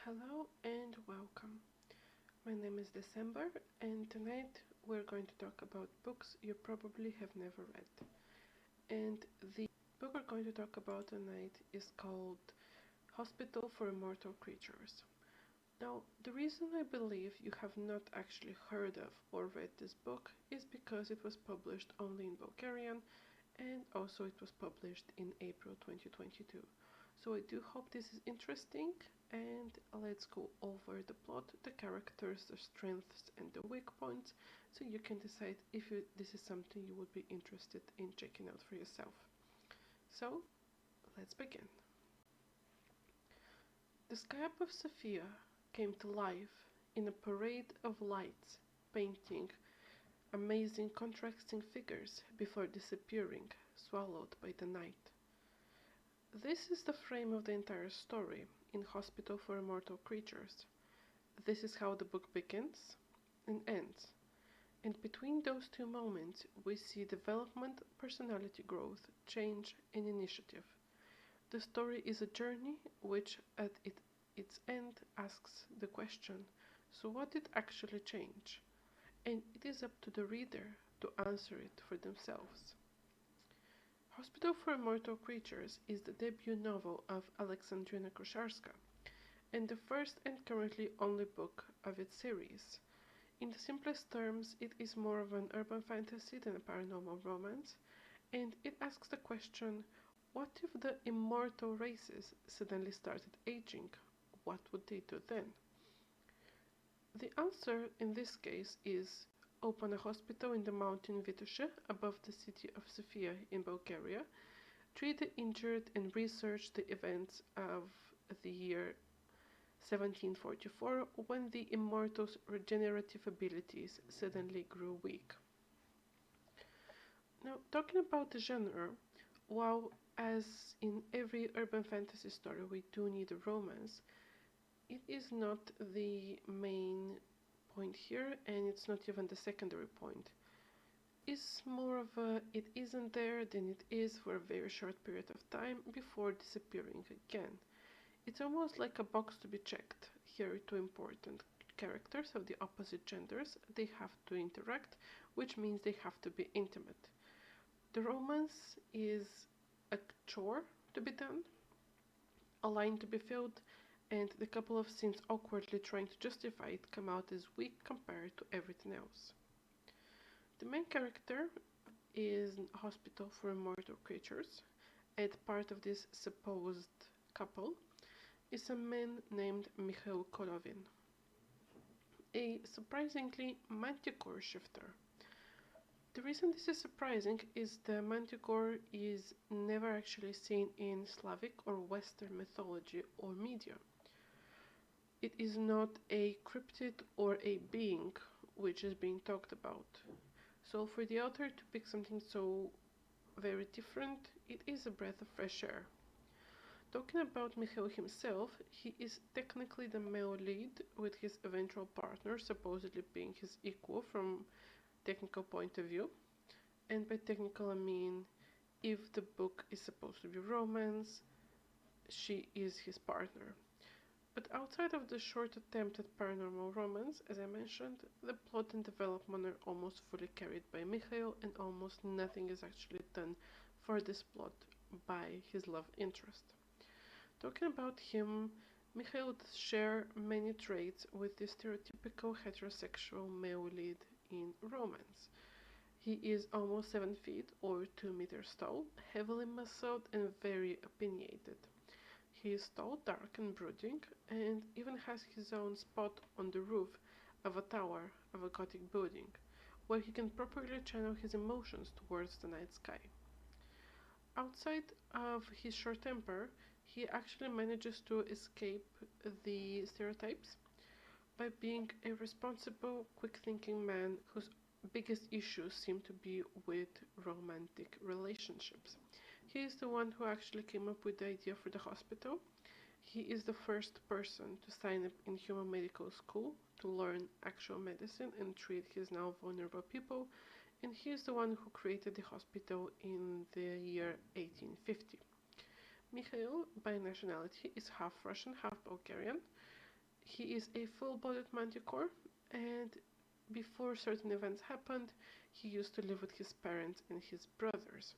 Hello and welcome. My name is December, and tonight we're going to talk about books you probably have never read. And the book we're going to talk about tonight is called Hospital for Immortal Creatures. Now, the reason I believe you have not actually heard of or read this book is because it was published only in Bulgarian and also it was published in April 2022. So I do hope this is interesting, and let's go over the plot, the characters, the strengths and the weak points, so you can decide if this is something you would be interested in checking out for yourself. So, let's begin. The sky above Sofia came to life in a parade of lights, painting amazing contrasting figures before disappearing, swallowed by the night. This is the frame of the entire story in Hospital for Immortal Creatures. This is how the book begins and ends, and between those two moments we see development, personality growth, change and initiative. The story is a journey which at its end asks the question, so what did actually change? And it is up to the reader to answer it for themselves. Hospital for Immortal Creatures is the debut novel of Alexandrina Krushanska, and the first and currently only book of its series. In the simplest terms, it is more of an urban fantasy than a paranormal romance, and it asks the question, what if the immortal races suddenly started aging? What would they do then? The answer in this case is open a hospital in the mountain Vituše above the city of Sofia in Bulgaria, treat the injured and research the events of the year 1744 when the immortals' regenerative abilities suddenly grew weak. Now, talking about the genre, while as in every urban fantasy story we do need a romance, it is not the main point here, and it's not even the secondary point. It's more of a it isn't there, then it is for a very short period of time before disappearing again. It's almost like a box to be checked. Here are two important characters of the opposite genders. They have to interact, which means they have to be intimate. The romance is a chore to be done, a line to be filled, and the couple of scenes awkwardly trying to justify it come out as weak compared to everything else. The main character is a hospital for immortal creatures, and part of this supposed couple is a man named Mikhail Kolovin, a surprisingly manticore shifter. The reason this is surprising is the manticore is never actually seen in Slavic or Western mythology or media. It is not a cryptid or a being which is being talked about. So for the author to pick something so very different, it is a breath of fresh air. Talking about Mikhail himself, he is technically the male lead, with his eventual partner supposedly being his equal from technical point of view. And by technical I mean, if the book is supposed to be romance, she is his partner. But outside of the short attempt at paranormal romance, as I mentioned, the plot and development are almost fully carried by Mikhail, and almost nothing is actually done for this plot by his love interest. Talking about him, Mikhail does share many traits with the stereotypical heterosexual male lead in romance. He is almost 7 feet or 2 meters tall, heavily muscled and very opinionated. He is tall, dark and brooding, and even has his own spot on the roof of a tower of a Gothic building, where he can properly channel his emotions towards the night sky. Outside of his short temper, he actually manages to escape the stereotypes by being a responsible, quick-thinking man whose biggest issues seem to be with romantic relationships. He is the one who actually came up with the idea for the hospital. He is the first person to sign up in human medical school to learn actual medicine and treat his now vulnerable people, and he is the one who created the hospital in the year 1850. Mikhail, by nationality, is half Russian, half Bulgarian, He is a full-bodied manticore, and before certain events happened, he used to live with his parents and his brothers.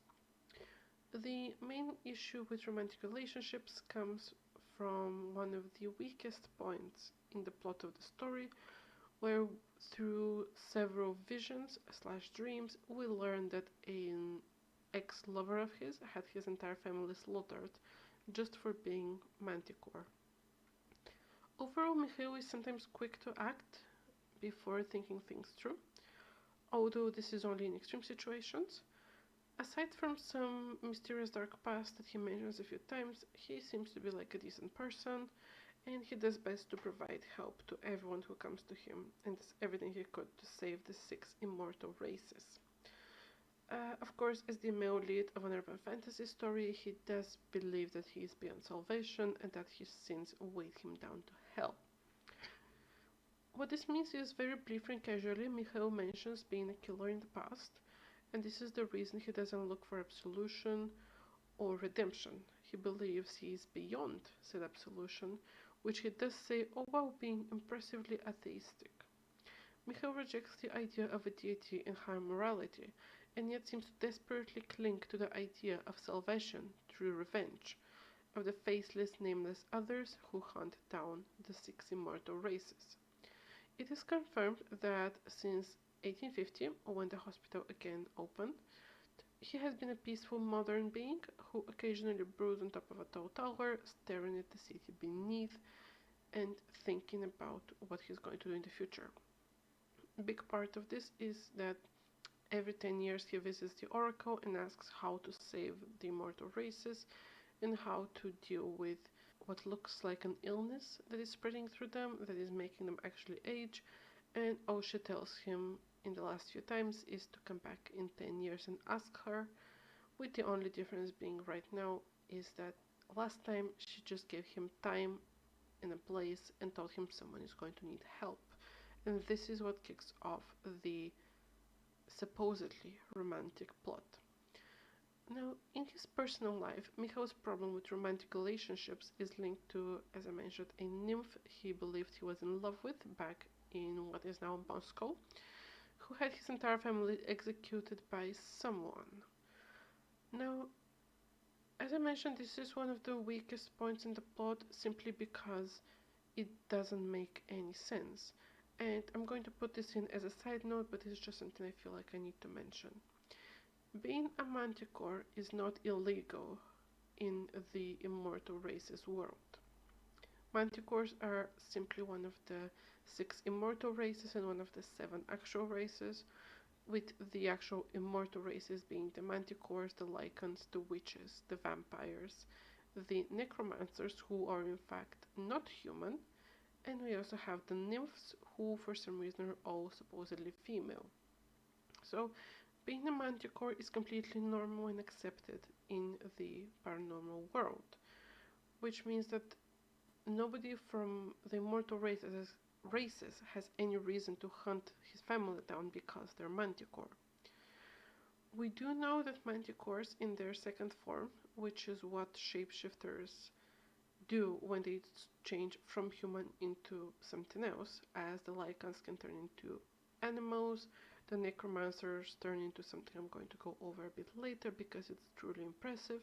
The main issue with romantic relationships comes from one of the weakest points in the plot of the story, where through several visions slash dreams, we learn that an ex-lover of his had his entire family slaughtered just for being manticore. Overall, Mikhail is sometimes quick to act before thinking things through, although this is only in extreme situations. Aside from some mysterious dark past that he mentions a few times, he seems to be like a decent person, and he does best to provide help to everyone who comes to him, and does everything he could to save the 6 immortal races. Of course, as the male lead of an urban fantasy story, he does believe that he is beyond salvation and that his sins weigh him down to hell. What this means is, very briefly and casually, Mikhail mentions being a killer in the past, and this is the reason he doesn't look for absolution or redemption. He believes he is beyond said absolution, which he does say all while being impressively atheistic. Mikhail rejects the idea of a deity and higher morality, and yet seems to desperately cling to the idea of salvation through revenge, of the faceless, nameless others who hunt down the 6 immortal races. It is confirmed that since 1850, when the hospital again opened, he has been a peaceful modern being who occasionally broods on top of a tall tower, staring at the city beneath and thinking about what he's going to do in the future. A big part of this is that every 10 years he visits the oracle and asks how to save the immortal races and how to deal with what looks like an illness that is spreading through them, that is making them actually age, and all she tells him in the last few times is to come back in 10 years and ask her, with the only difference being right now is that last time she just gave him time and a place and told him someone is going to need help. And this is what kicks off the supposedly romantic plot. Now, in his personal life, Mikhail's problem with romantic relationships is linked to, as I mentioned, a nymph he believed he was in love with back in what is now Moscow, who had his entire family executed by someone. Now, as I mentioned, this is one of the weakest points in the plot simply because it doesn't make any sense. And I'm going to put this in as a side note, but it's just something I feel like I need to mention. Being a manticore is not illegal in the immortal races world. Manticores are simply one of the 6 immortal races and one of the 7 actual races, with the actual immortal races being the manticores, the lycans, the witches, the vampires, the necromancers, who are in fact not human, and we also have the nymphs, who for some reason are all supposedly female. So being a manticore is completely normal and accepted in the paranormal world, which means that nobody from the immortal races has any reason to hunt his family down because they're manticore. We do know that manticores in their second form, which is what shapeshifters do when they change from human into something else, as the lycans can turn into animals, the necromancers turn into something I'm going to go over a bit later because it's truly impressive,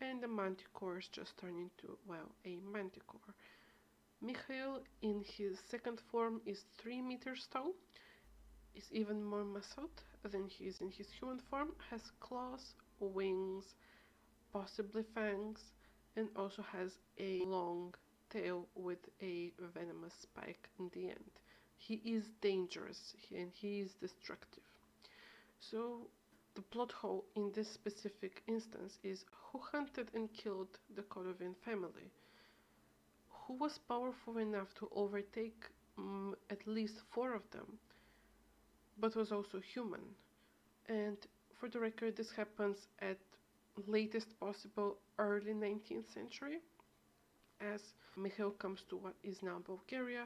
and the manticores just turn into, well, a manticore. Mikhail in his second form is 3 meters tall, is even more muscled than he is in his human form, has claws, wings, possibly fangs, and also has a long tail with a venomous spike in the end. He is dangerous and he is destructive. So the plot hole in this specific instance is who hunted and killed the Kolovin family? Who was powerful enough to overtake at least 4 of them, but was also human? And for the record, this happens at latest possible early 19th century, as Mikhail comes to what is now Bulgaria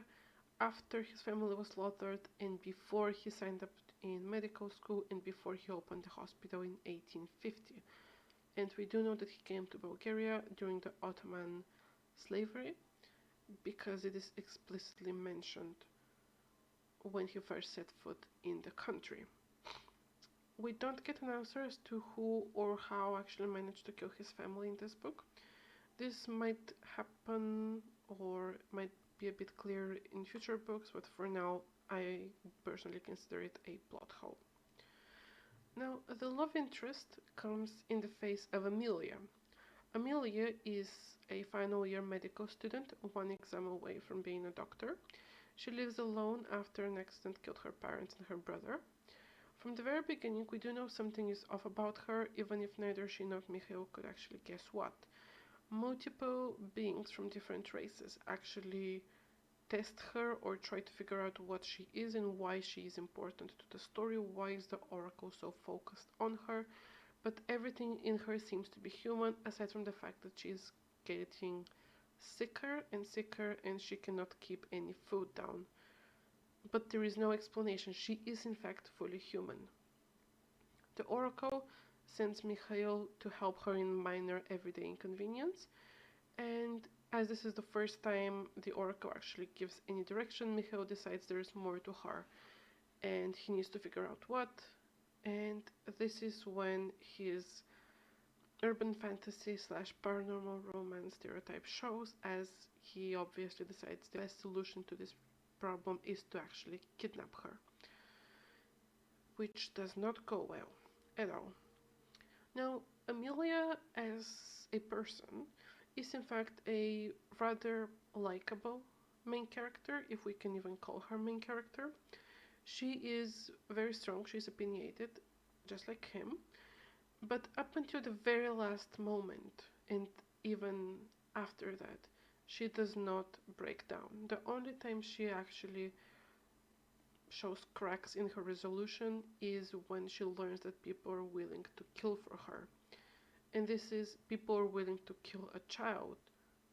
after his family was slaughtered and before he signed up in medical school and before he opened the hospital in 1850. And we do know that he came to Bulgaria during the Ottoman slavery, because it is explicitly mentioned when he first set foot in the country. We don't get an answer as to who or how actually managed to kill his family in this book. This might happen or might be a bit clearer in future books, but for now I personally consider it a plot hole. Now, the love interest comes in the face of Amelia. Amelia is a final year medical student, one exam away from being a doctor. She lives alone after an accident killed her parents and her brother. From the very beginning, we do know something is off about her, even if neither she nor Mikhail could actually guess what. Multiple beings from different races actually test her or try to figure out what she is and why she is important to the story, why is the Oracle so focused on her, but everything in her seems to be human, aside from the fact that she is getting sicker and sicker and she cannot keep any food down. But there is no explanation. She is in fact fully human. The Oracle sends Mikhail to help her in minor everyday inconvenience, and as this is the first time the Oracle actually gives any direction, Mikhail decides there is more to her and he needs to figure out what, and this is when his urban fantasy / paranormal romance stereotype shows, as he obviously decides the best solution to this problem is to actually kidnap her, which does not go well at all. Now, Amelia as a person is in fact a rather likable main character, if we can even call her main character. She is very strong, she's opinionated, just like him, but up until the very last moment, and even after that, she does not break down. The only time she actually shows cracks in her resolution is when she learns that people are willing to kill for her. And this is people are willing to kill a child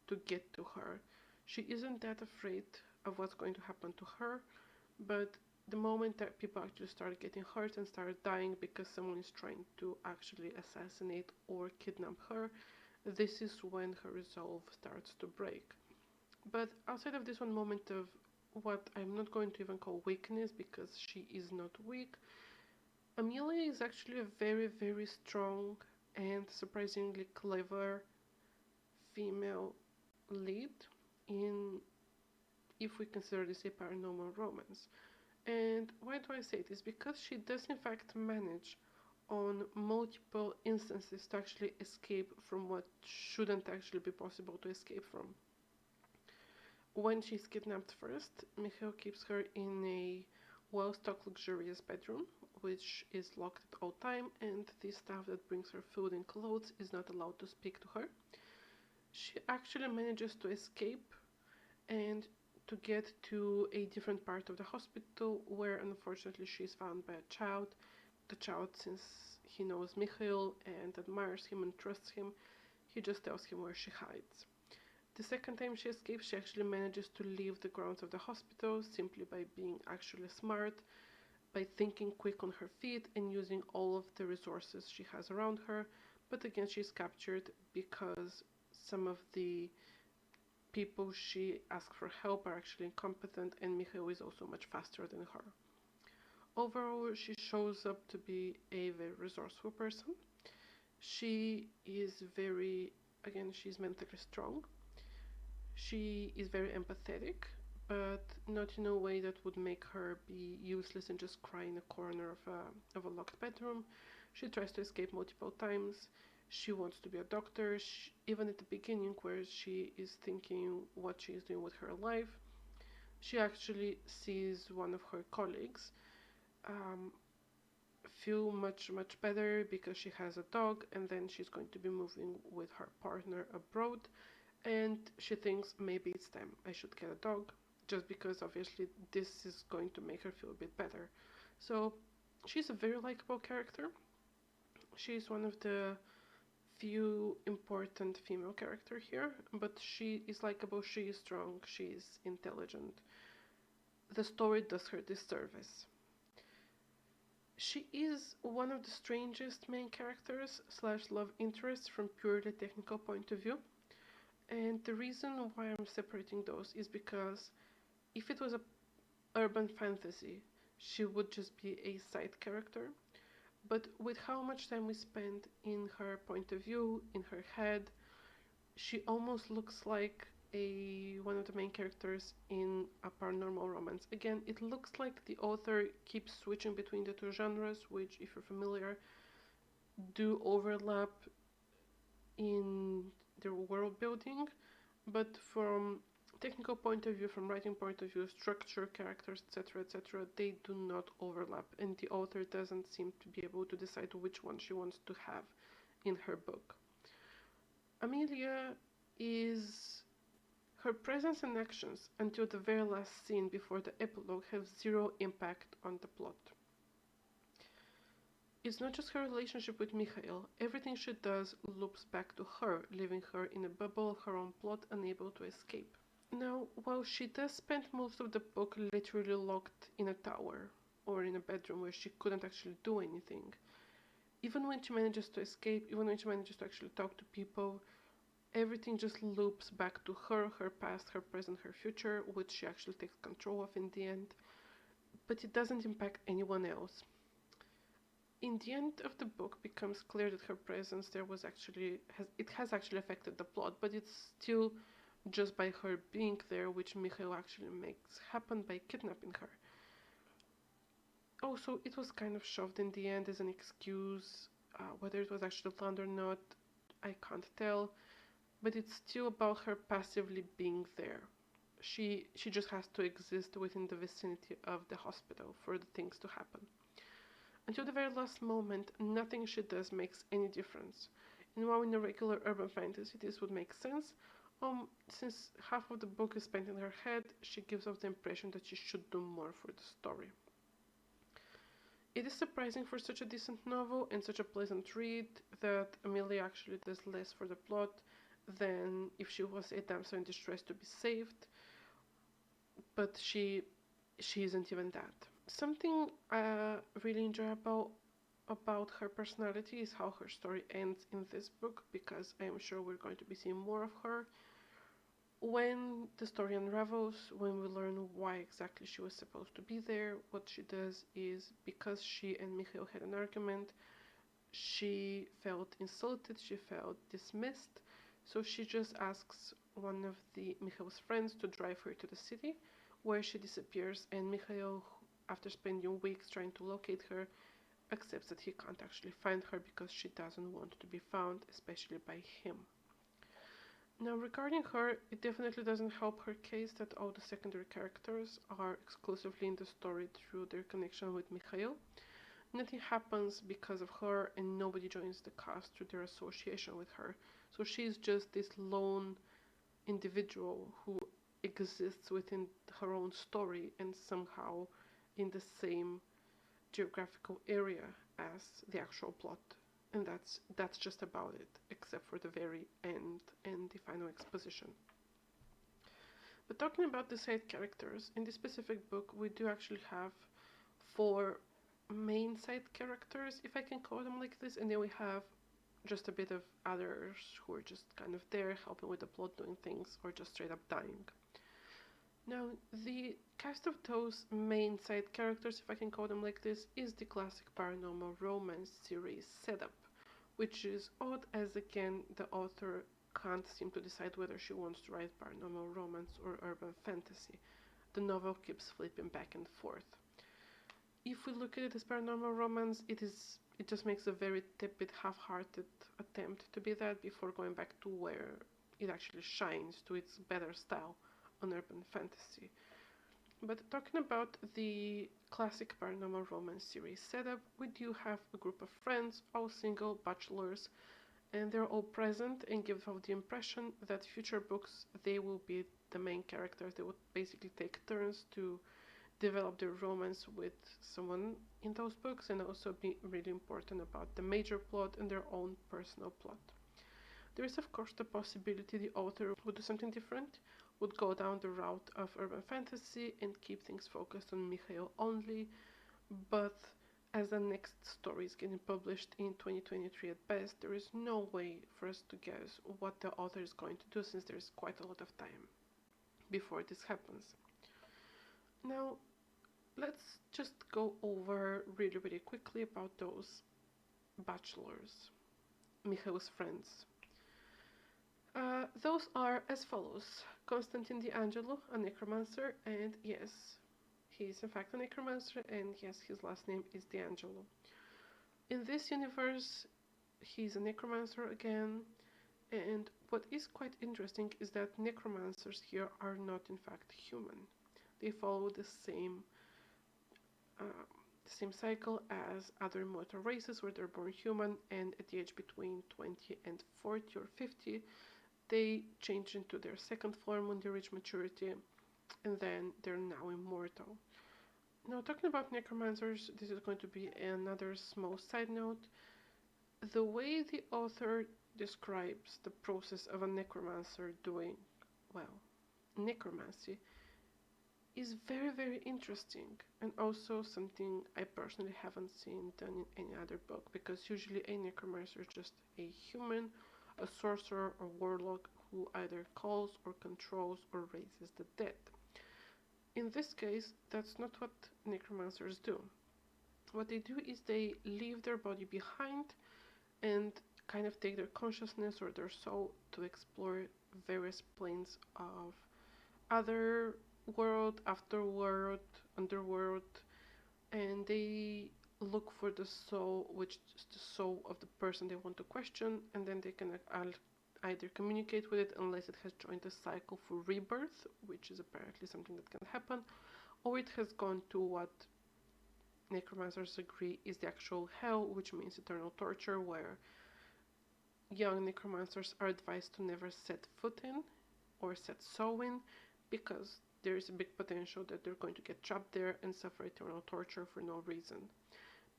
to get to her. She isn't that afraid of what's going to happen to her, but the moment that people actually start getting hurt and start dying because someone is trying to actually assassinate or kidnap her, this is when her resolve starts to break. But outside of this one moment of what I'm not going to even call weakness, because she is not weak, Amelia is actually a very, very strong and surprisingly clever female lead in, if we consider this a paranormal romance. And why do I say this? Because she does in fact manage on multiple instances to actually escape from what shouldn't actually be possible to escape from. When she's kidnapped first, Mikhail keeps her in a well-stocked luxurious bedroom, which is locked at all time, and the staff that brings her food and clothes is not allowed to speak to her. She actually manages to escape and to get to a different part of the hospital, where unfortunately she is found by a child. The child, since he knows Mikhail and admires him and trusts him, he just tells him where she hides. The second time she escapes, she actually manages to leave the grounds of the hospital simply by being actually smart, by thinking quick on her feet and using all of the resources she has around her. But again, she's captured because some of the people she asks for help are actually incompetent, and Mikhail is also much faster than her. Overall, she shows up to be a very resourceful person. She is she's mentally strong. She is very empathetic, but not in a way that would make her be useless and just cry in a corner of a locked bedroom. She tries to escape multiple times. She wants to be a doctor, even at the beginning where she is thinking what she is doing with her life. She actually sees one of her colleagues feel much better because she has a dog, and then she's going to be moving with her partner abroad, and she thinks maybe it's time I should get a dog, just because obviously this is going to make her feel a bit better. So she's a very likable character. She's one of the few important female characters here, but she is likable, she is strong, she is intelligent. The story does her disservice. She is one of the strangest main characters / love interests from purely technical point of view, And the reason why I'm separating those is because if it was a urban fantasy, she would just be a side character. But with how much time we spend in her point of view, in her head, she almost looks like one of the main characters in a paranormal romance. Again, it looks like the author keeps switching between the two genres, which, if you're familiar, do overlap in their world building, but from technical point of view, from writing point of view, structure, characters, etc., they do not overlap, and the author doesn't seem to be able to decide which one she wants to have in her book. Amelia is her presence and actions until the very last scene before the epilogue have zero impact on the plot. It's not just her relationship with Mikhail, everything she does loops back to her, leaving her in a bubble of her own plot, unable to escape. Now, while she does spend most of the book literally locked in a tower, or in a bedroom where she couldn't actually do anything, even when she manages to escape, even when she manages to actually talk to people, everything just loops back to her, her past, her present, her future, which she actually takes control of in the end, but it doesn't impact anyone else. In the end of the book becomes clear that her presence there has actually affected the plot, but it's still just by her being there, which Mikhail actually makes happen by kidnapping her. Also, it was kind of shoved in the end as an excuse. Whether it was actually planned or not, I can't tell, but it's still about her passively being there. She just has to exist within the vicinity of the hospital for the things to happen. Until the very last moment, nothing she does makes any difference. And while in a regular urban fantasy this would make sense, since half of the book is spent in her head, she gives off the impression that she should do more for the story. It is surprising for such a decent novel and such a pleasant read that Amelia actually does less for the plot than if she was a damsel in distress to be saved, but she isn't even that. Something I really enjoy about her personality is how her story ends in this book, because I am sure we're going to be seeing more of her. When the story unravels, when we learn why exactly she was supposed to be there, what she does is, because she and Mikhail had an argument, she felt insulted, she felt dismissed, so she just asks one of Mikhail's friends to drive her to the city, where she disappears, and Mikhail, after spending weeks trying to locate her, accepts that he can't actually find her because she doesn't want to be found, especially by him. Now, regarding her, it definitely doesn't help her case that all the secondary characters are exclusively in the story through their connection with Mikhail. Nothing happens because of her, and nobody joins the cast through their association with her. So she's just this lone individual who exists within her own story and somehow in the same geographical area as the actual plot, and that's just about it, except for the very end and the final exposition. But talking about the side characters, in this specific book we do actually have 4 main side characters, if I can call them like this, and then we have just a bit of others who are just kind of there helping with the plot, doing things, or just straight up dying. Now, the cast of those main side characters, if I can call them like this, is the classic paranormal romance series setup, which is odd as, again, the author can't seem to decide whether she wants to write paranormal romance or urban fantasy. The novel keeps flipping back and forth. If we look at it as paranormal romance, it just makes a very tepid, half-hearted attempt to be that before going back to where it actually shines to its better style on urban fantasy. But talking about the classic paranormal romance series setup, we do have a group of friends, all single bachelors, and they're all present and give off the impression that future books they will be the main characters. They would basically take turns to develop their romance with someone in those books, and also be really important about the major plot and their own personal plot. There is of course the possibility the author would do something different, would go down the route of urban fantasy and keep things focused on Mikhail only, but as the next story is getting published in 2023 at best, there is no way for us to guess what the author is going to do, since there is quite a lot of time before this happens. Now, let's just go over really quickly about those bachelors, Mikhail's friends. Those are as follows: Constantine D'Angelo, a necromancer, and yes, he is in fact a necromancer, and yes, his last name is D'Angelo. In this universe, he's a necromancer again, and what is quite interesting is that necromancers here are not in fact human. They follow the same cycle as other immortal races, where they're born human, and at the age between 20 and 40 or 50, they change into their second form when they reach maturity, and then they're now immortal. Now, talking about necromancers, this is going to be another small side note. The way the author describes the process of a necromancer doing, well, necromancy, is very interesting, and also something I personally haven't seen done in any other book, because usually a necromancer is just a human, a sorcerer or warlock who either calls or controls or raises the dead. In this case, that's not what necromancers do. What they do is they leave their body behind and kind of take their consciousness or their soul to explore various planes of other world, afterworld, underworld, and they look for the soul, which is the soul of the person they want to question, and then they can either communicate with it unless it has joined the cycle for rebirth, which is apparently something that can happen, or it has gone to what necromancers agree is the actual hell, which means eternal torture, where young necromancers are advised to never set foot in or set soul in, because there is a big potential that they're going to get trapped there and suffer eternal torture for no reason.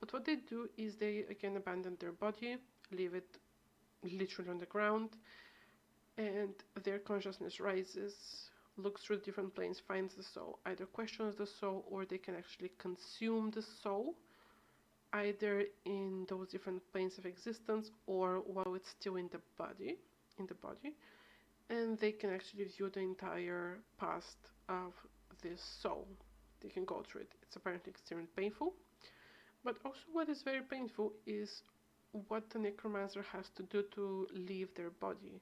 But what they do is they again abandon their body, leave it literally on the ground, and their consciousness rises, looks through different planes, finds the soul, either questions the soul, or they can actually consume the soul, either in those different planes of existence or while it's still in the body, and they can actually view the entire past of this soul. They can go through it. It's apparently extremely painful, but also what is very painful is what the necromancer has to do to leave their body,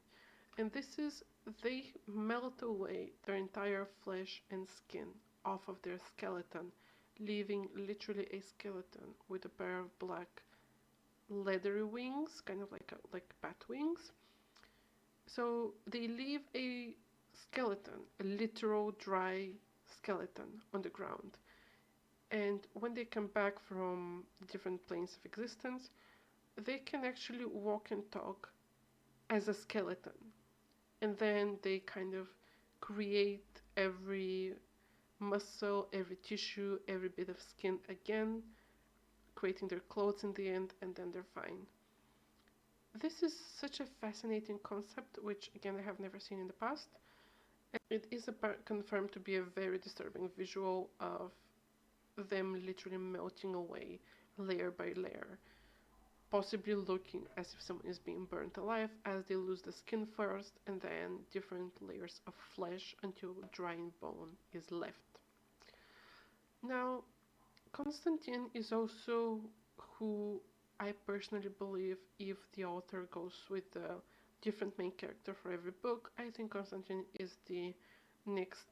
and this is they melt away their entire flesh and skin off of their skeleton, leaving literally a skeleton with a pair of black leathery wings, kind of like bat wings. So they leave a skeleton, a literal dry skeleton on the ground. And when they come back from different planes of existence, they can actually walk and talk as a skeleton. And then they kind of create every muscle, every tissue, every bit of skin again, creating their clothes in the end, and then they're fine. This is such a fascinating concept, which again I have never seen in the past. It is confirmed to be a very disturbing visual of them literally melting away layer by layer, possibly looking as if someone is being burnt alive, as they lose the skin first and then different layers of flesh until drying bone is left. Now, Constantine is also who I personally believe, if the author goes with the different main character for every book, I think Constantine is the next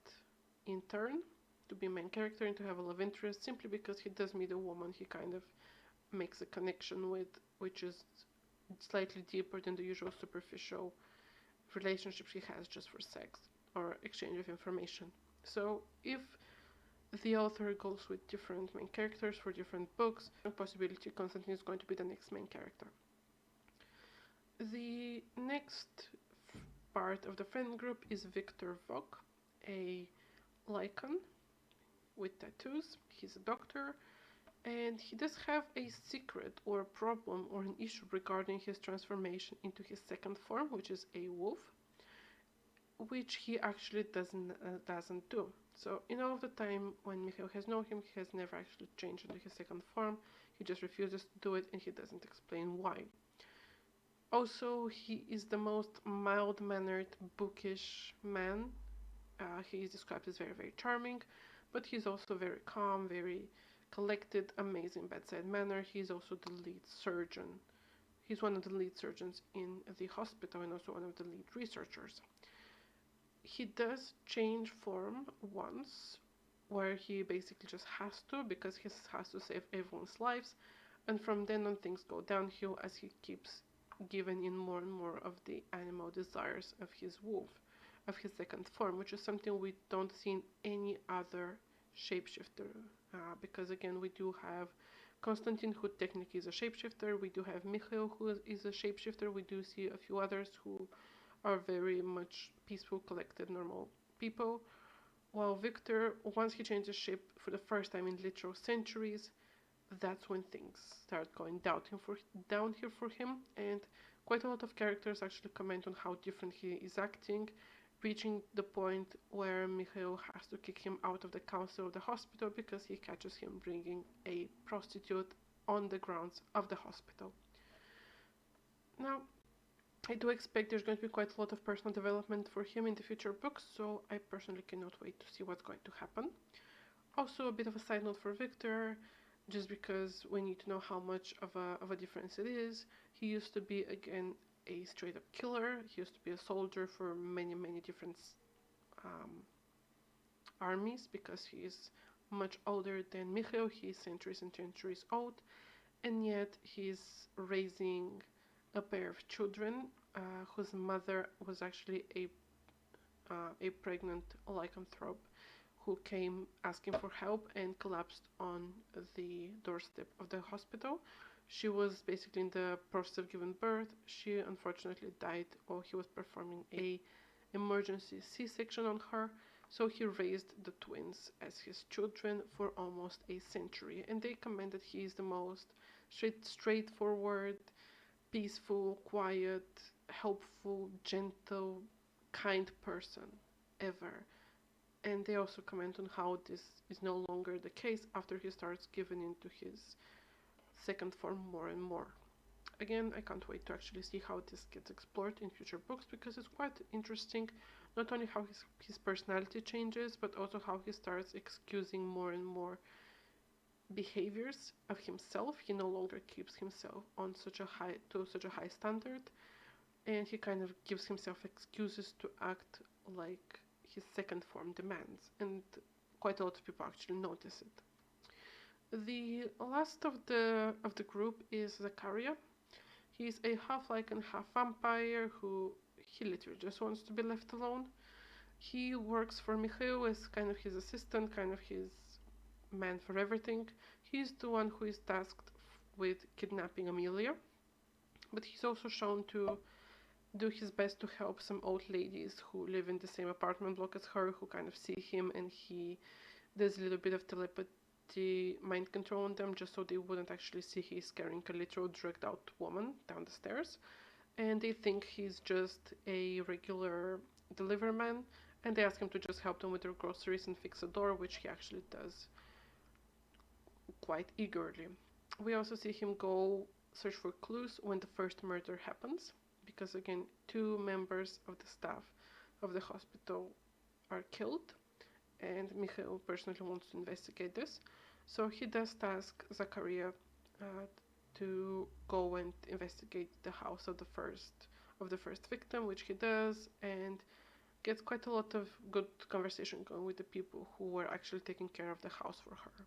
in turn to be main character and to have a love interest, simply because he does meet a woman he kind of makes a connection with, which is slightly deeper than the usual superficial relationships he has just for sex or exchange of information. So if the author goes with different main characters for different books, a possibility Constantine is going to be the next main character. The next part of the friend group is Victor Vok, a Lycan with tattoos. He's a doctor, and he does have a secret or a problem or an issue regarding his transformation into his second form, which is a wolf, which he actually doesn't do. So in all of the time when Mikhail has known him, he has never actually changed into his second form. He just refuses to do it, and he doesn't explain why. Also, he is the most mild-mannered, bookish man. He is described as very, very charming, but he's also very calm, very collected, amazing bedside manner. He's also the lead surgeon. He's one of the lead surgeons in the hospital and also one of the lead researchers. He does change form once, where he basically just has to, because he has to save everyone's lives, and from then on things go downhill as he keeps giving in more and more of the animal desires of his wolf, of his second form, which is something we don't see in any other shapeshifter, because again we do have Konstantin, who technically is a shapeshifter, we do have Mikhail, who is a shapeshifter, we do see a few others who are very much peaceful, collected, normal people, while Victor, once he changes shape for the first time in literal centuries, that's when things start going downhill for him, and quite a lot of characters actually comment on how different he is acting, reaching the point where Mikhail has to kick him out of the council of the hospital because he catches him bringing a prostitute on the grounds of the hospital. Now, I do expect there's going to be quite a lot of personal development for him in the future books, so I personally cannot wait to see what's going to happen. Also, a bit of a side note for Victor, just because we need to know how much of a difference it is. He used to be, again, a straight up killer. He used to be a soldier for many, many different armies, because he is much older than Mikhail. He is centuries and centuries old, and yet he's raising a pair of children whose mother was actually a pregnant lycanthrope who came asking for help and collapsed on the doorstep of the hospital. She was basically in the process of giving birth. She unfortunately died while he was performing a emergency C-section on her. So he raised the twins as his children for almost a century, and they comment that he is the most straightforward, peaceful, quiet, helpful, gentle, kind person ever. And they also comment on how this is no longer the case after he starts giving into his second form more and more. Again, I can't wait to actually see how this gets explored in future books, because it's quite interesting, not only how his personality changes, but also how he starts excusing more and more behaviors of himself. He no longer keeps himself on such a high standard, and he kind of gives himself excuses to act like his second form demands, and quite a lot of people actually notice it. The last of the group is Zakaria. He's a half lycan, half vampire who he literally just wants to be left alone. He works for Mikhail as kind of his assistant, kind of his man for everything. He's the one who is tasked with kidnapping Amelia, but he's also shown to do his best to help some old ladies who live in the same apartment block as her, who kind of see him, and he does a little bit of telepathy, mind control on them, just so they wouldn't actually see he's carrying a literal drugged out woman down the stairs. And they think he's just a regular delivery man, and they ask him to just help them with their groceries and fix a door, which he actually does quite eagerly. We also see him go search for clues when the first murder happens, because again, 2 members of the staff of the hospital are killed, and Mikhail personally wants to investigate this. So he does task Zakaria to go and investigate the house of the first victim, which he does, and gets quite a lot of good conversation going with the people who were actually taking care of the house for her.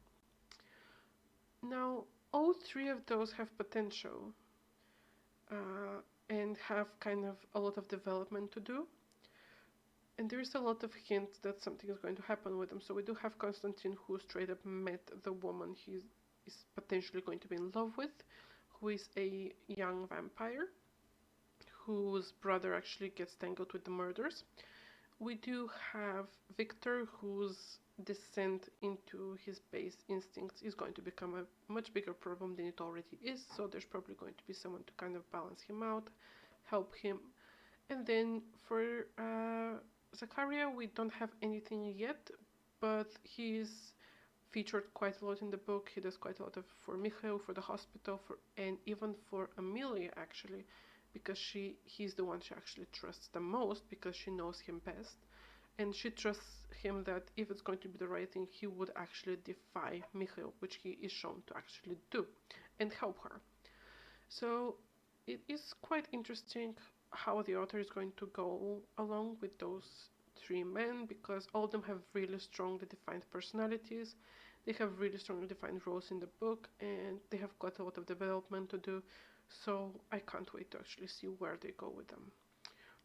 Now, all 3 of those have potential and have kind of a lot of development to do. And there's a lot of hints that something is going to happen with them. So we do have Konstantin, who straight up met the woman he is potentially going to be in love with, who is a young vampire, whose brother actually gets tangled with the murders. We do have Victor, whose descent into his base instincts is going to become a much bigger problem than it already is, so there's probably going to be someone to kind of balance him out, help him. And then for Zakaria, we don't have anything yet, but he's featured quite a lot in the book. He does quite a lot of for Mikhail, for the hospital, and even for Amelia actually, because he's the one she actually trusts the most because she knows him best, and she trusts him that if it's going to be the right thing, he would actually defy Mikhail, which he is shown to actually do, and help her. So it is quite interesting how the author is going to go along with those three men, because all of them have really strongly defined personalities. They have really strongly defined roles in the book, and they have quite a lot of development to do. So I can't wait to actually see where they go with them.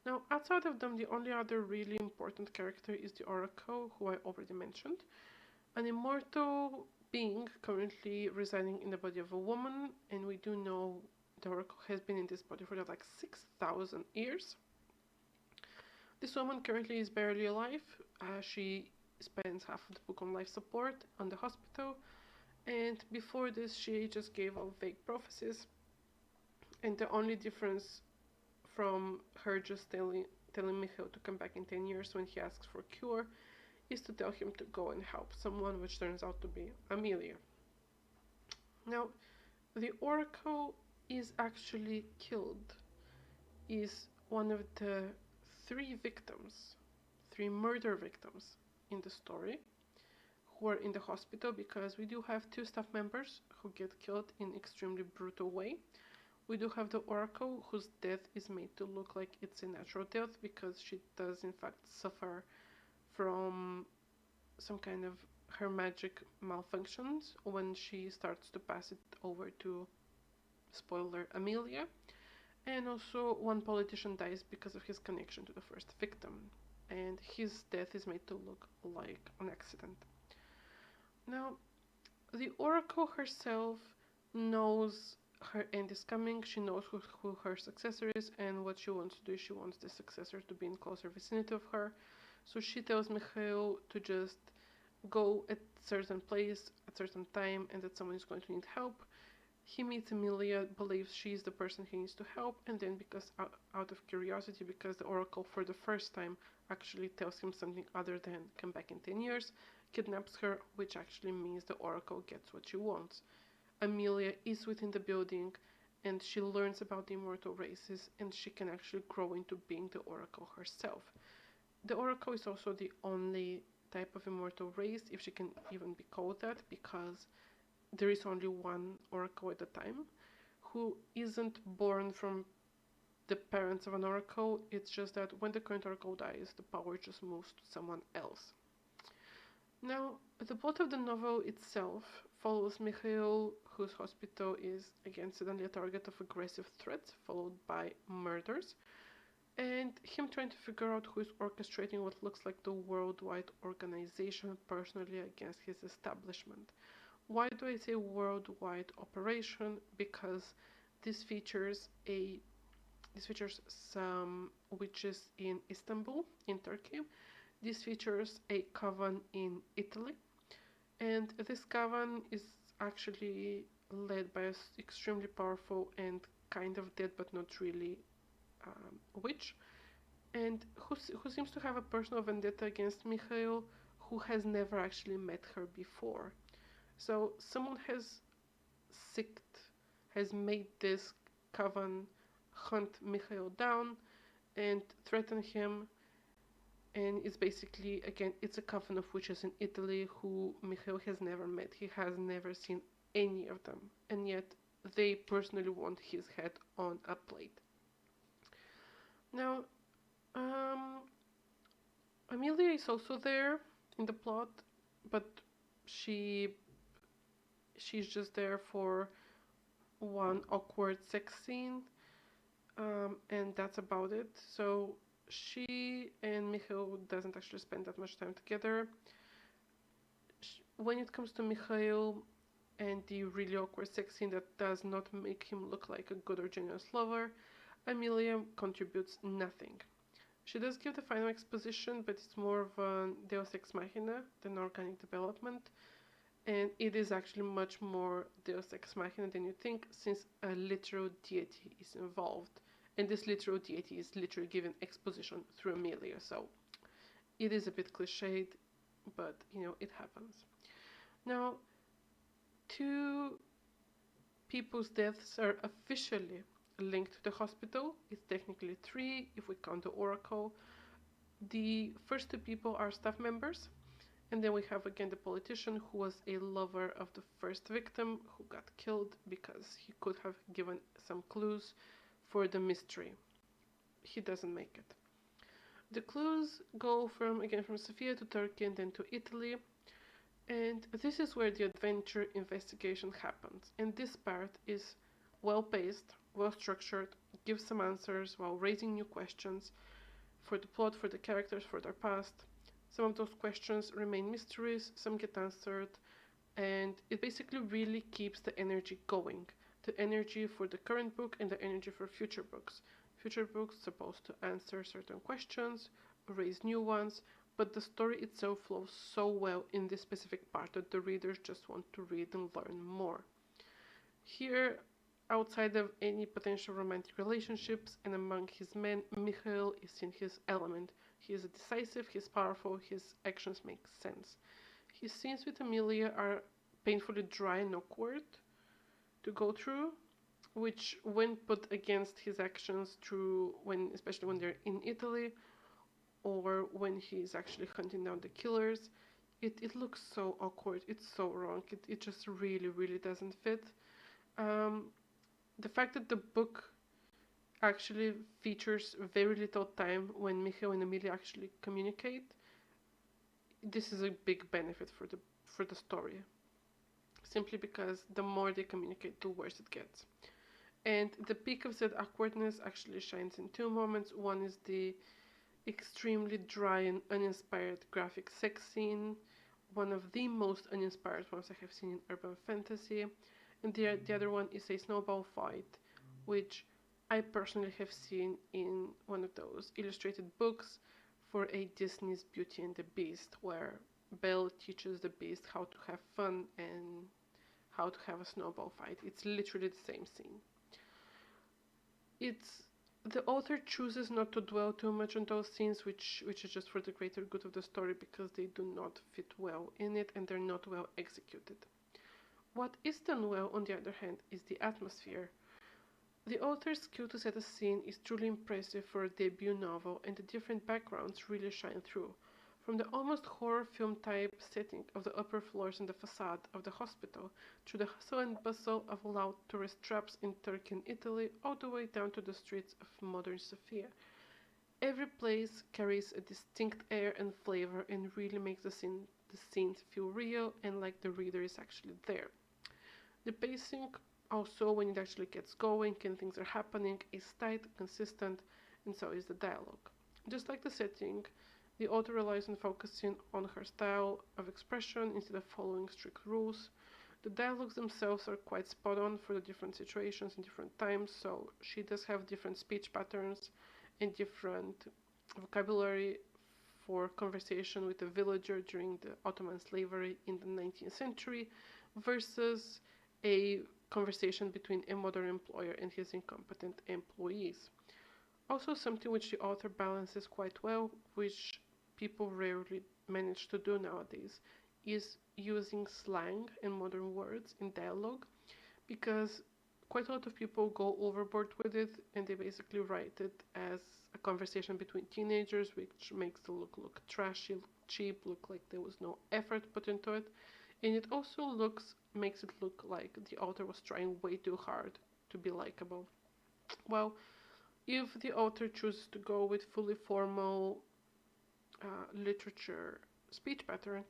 Now, outside of them, the only other really important character is the Oracle, who I already mentioned. An immortal being currently residing in the body of a woman, and we do know the Oracle has been in this body for like 6,000 years. This woman currently is barely alive. She spends half of the book on life support on the hospital, and before this she just gave out vague prophecies, and the only difference from her just telling Mikhail to come back in 10 years when he asks for a cure is to tell him to go and help someone, which turns out to be Amelia. Now, the Oracle is actually killed, is one of the three murder victims in the story, who are in the hospital, because we do have two staff members who get killed in extremely brutal way. We do have the Oracle, whose death is made to look like it's a natural death, because she does in fact suffer from some kind of her magic malfunctions when she starts to pass it over to, spoiler, Amelia. And also one politician dies because of his connection to the first victim, and his death is made to look like an accident. Now, the Oracle herself knows her end is coming. She knows who her successor is, and what she wants to do is she wants the successor to be in closer vicinity of her. So she tells Mikhail to just go at certain place at certain time, and that someone is going to need help. He meets Amelia, believes she's the person he needs to help, and then because out of curiosity, because the Oracle for the first time actually tells him something other than come back in 10 years, kidnaps her, which actually means the Oracle gets what she wants. Amelia is within the building, and she learns about the immortal races, and she can actually grow into being the Oracle herself. The Oracle is also the only type of immortal race, if she can even be called that, because there is only one Oracle at a time, who isn't born from the parents of an Oracle. It's just that when the current Oracle dies, the power just moves to someone else. Now, the plot of the novel itself follows Mikhail, whose hospital is again suddenly a target of aggressive threats, followed by murders, and him trying to figure out who is orchestrating what looks like the worldwide organization personally against his establishment. Why do I say worldwide operation? Because this features some witches in Istanbul, in Turkey. This features a coven in Italy, and this coven is actually led by an extremely powerful and kind of dead but not really witch, and who seems to have a personal vendetta against Mikhail, who has never actually met her before. So someone has made this coven hunt Mikhail down and threaten him, and it's basically, again, it's a coven of witches in Italy who Mikhail has never met. He has never seen any of them, and yet they personally want his head on a plate. Now, Amelia is also there in the plot, but she's just there for one awkward sex scene, and that's about it. So she and Mikhail doesn't actually spend that much time together. When it comes to Mikhail and the really awkward sex scene that does not make him look like a good or generous lover, Amelia contributes nothing. She does give the final exposition, but it's more of a deus ex machina than organic development, and it is actually much more deus ex machina than you think, since a literal deity is involved, and this literal deity is literally given exposition through Amelia, so it is a bit cliched, but it happens. Now, 2 people's deaths are officially linked to the hospital. It's technically 3 if we count the Oracle. The first 2 people are staff members, and then we have again the politician who was a lover of the first victim who got killed because he could have given some clues for the mystery. He doesn't make it. The clues go from Sofia to Turkey and then to Italy. And this is where the adventure investigation happens. And this part is well paced, well structured, gives some answers while raising new questions for the plot, for the characters, for their past. Some of those questions remain mysteries, some get answered, and it basically really keeps the energy going. The energy for the current book and the energy for future books. Future books supposed to answer certain questions, raise new ones, but the story itself flows so well in this specific part that the readers just want to read and learn more. Here, outside of any potential romantic relationships and among his men, Mikhail is in his element. He is decisive, he's powerful, his actions make sense. His scenes with Amelia are painfully dry and awkward to go through, which when put against his actions especially when they're in Italy, or when he's actually hunting down the killers, it looks so awkward, it's so wrong, it just really, really doesn't fit. The fact that the book actually features very little time when Mikhail and Emilia actually communicate, this is a big benefit for the story. Simply because the more they communicate, the worse it gets. And the peak of that awkwardness actually shines in 2 moments. One is the extremely dry and uninspired graphic sex scene, one of the most uninspired ones I have seen in urban fantasy, and the other one is a snowball fight, which I personally have seen in one of those illustrated books for a Disney's Beauty and the Beast, where Belle teaches the Beast how to have fun and how to have a snowball fight. It's literally the same scene. The author chooses not to dwell too much on those scenes, which is just for the greater good of the story, because they do not fit well in it and they're not well executed. What is done well, on the other hand, is the atmosphere. The author's skill to set a scene is truly impressive for a debut novel, and the different backgrounds really shine through. From the almost horror film type setting of the upper floors and the facade of the hospital, to the hustle and bustle of loud tourist traps in Turkey and Italy, all the way down to the streets of modern Sofia. Every place carries a distinct air and flavor and really makes the scenes feel real and like the reader is actually there. The pacing, also when it actually gets going and things are happening, is tight, consistent, and so is the dialogue. Just like the setting, the author relies on focusing on her style of expression instead of following strict rules. The dialogues themselves are quite spot on for the different situations and different times, so she does have different speech patterns and different vocabulary for conversation with a villager during the Ottoman slavery in the 19th century versus a conversation between a modern employer and his incompetent employees. Also, something which the author balances quite well, which people rarely manage to do nowadays, is using slang and modern words in dialogue, because quite a lot of people go overboard with it and they basically write it as a conversation between teenagers, which makes the look trashy, look cheap, look like there was no effort put into it, and it also makes it look like the author was trying way too hard to be likable. Well, if the author chooses to go with fully formal literature speech pattern,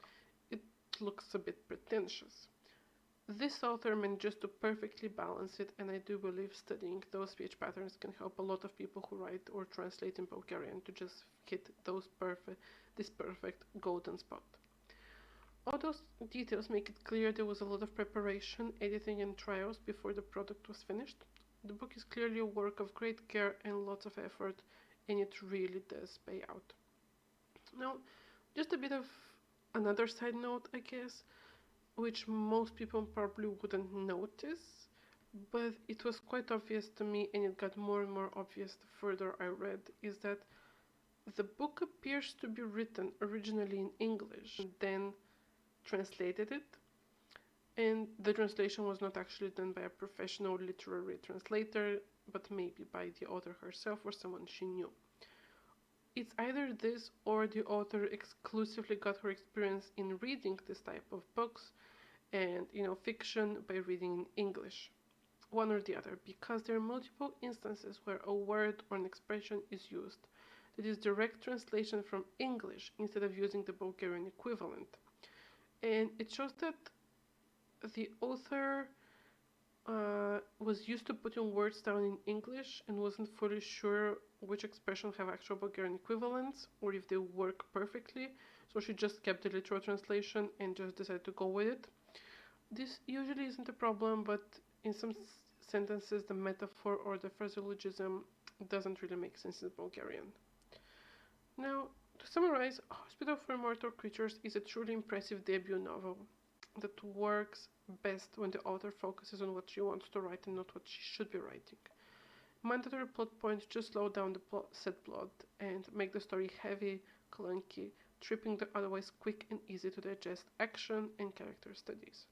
it looks a bit pretentious. This author manages to perfectly balance it, and I do believe studying those speech patterns can help a lot of people who write or translate in Bulgarian to just hit this perfect golden spot. All those details make it clear there was a lot of preparation, editing, and trials before the product was finished. The book is clearly a work of great care and lots of effort, and it really does pay out. Now, just a bit of another side note, I guess, which most people probably wouldn't notice, but it was quite obvious to me, and it got more and more obvious the further I read, is that The book appears to be written originally in English, and then translated it, and the translation was not actually done by a professional literary translator, but maybe by the author herself or someone she knew. It's either this or the author exclusively got her experience in reading this type of books and fiction by reading in English. One or the other, because there are multiple instances where a word or an expression is used that is direct translation from English instead of using the Bulgarian equivalent. And it shows that the author was used to putting words down in English and wasn't fully sure which expressions have actual Bulgarian equivalents or if they work perfectly, so she just kept the literal translation and just decided to go with it. This usually isn't a problem, but in some sentences the metaphor or the phraseologism doesn't really make sense in Bulgarian. Now, to summarize, Hospital for Immortal Creatures is a truly impressive debut novel that works best when the author focuses on what she wants to write and not what she should be writing. Mandatory plot points just slow down the said plot and make the story heavy, clunky, tripping the otherwise quick and easy to digest action and character studies.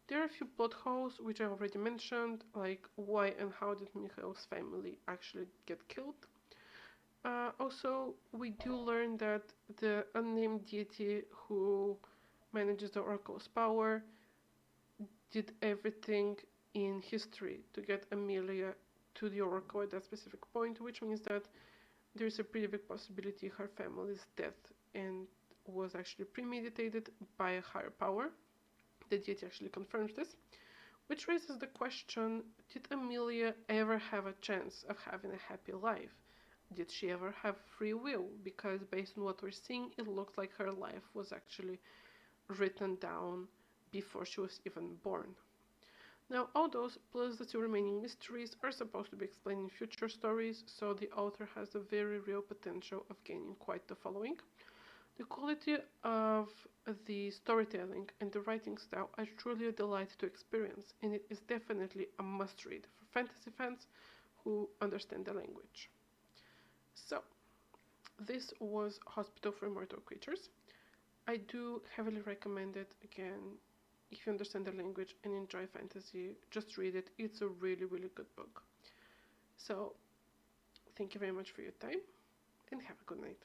There are a few plot holes which I already mentioned, like why and how did Mikhail's family actually get killed. Also, we do learn that the unnamed deity who manages the oracle's power did everything in history to get Amelia to the oracle at that specific point, which means that there's a pretty big possibility her family's death and was actually premeditated by a higher power. The deity actually confirms this, which raises the question, did Amelia ever have a chance of having a happy life? Did she ever have free will? Because based on what we're seeing, it looks like her life was actually written down before she was even born. Now, all those, plus the two remaining mysteries, are supposed to be explained in future stories, so the author has the very real potential of gaining quite the following. The quality of the storytelling and the writing style are truly a delight to experience, and it is definitely a must-read for fantasy fans who understand the language. So, this was Hospital for Immortal Creatures. I do heavily recommend it. Again, if you understand the language and enjoy fantasy, just read it. It's a really, really good book. So, thank you very much for your time, and have a good night.